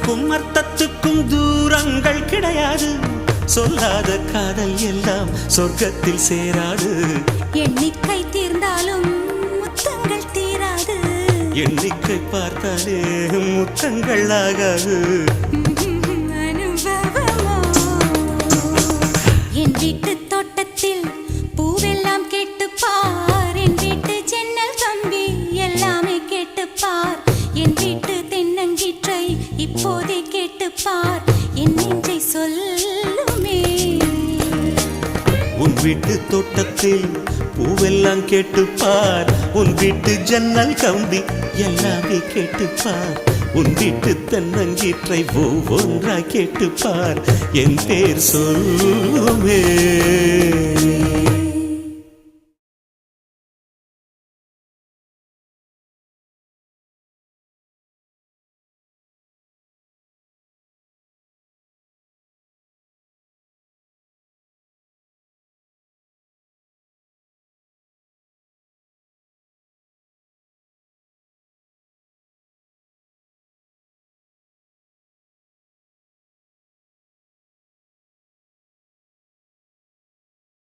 சொல்லுக்கும் அர்த்தத்துக்கும் தூரங்கள் கிடையாது. சொல்லாத காதல் எல்லாம் சொர்க்கத்தில் சேராது. எண்ணிக்கை தீர்ந்தாலும் முத்தங்கள் தீராது. எண்ணிக்கை பார்த்தாலே முத்தங்கள் ஆகாது. என் வீட்டு தோட்டத்தில் பூவெல்லாம் கேட்டுப்பார். என் வீட்டு ஜன்னல் கம்பி எல்லாமே கேட்டுப்பார். என் வீட்டு தென்னங்கீற்றை இப்போதே கேட்டுப்பார். என் நெஞ்சை சொல்லுமே. உன் வீட்டு தோட்டத்தில் பூவெல்லாம் கேட்டுப்பார். உன் வீட்டு ஜன்னல் கம்பி எல்லாமே கேட்டுப்பார். உன் வீட்டு தென்னங்கீற்றை ஒவ்வொன்றா கேட்டுப்பார். என் பேர் சொல்லுமே.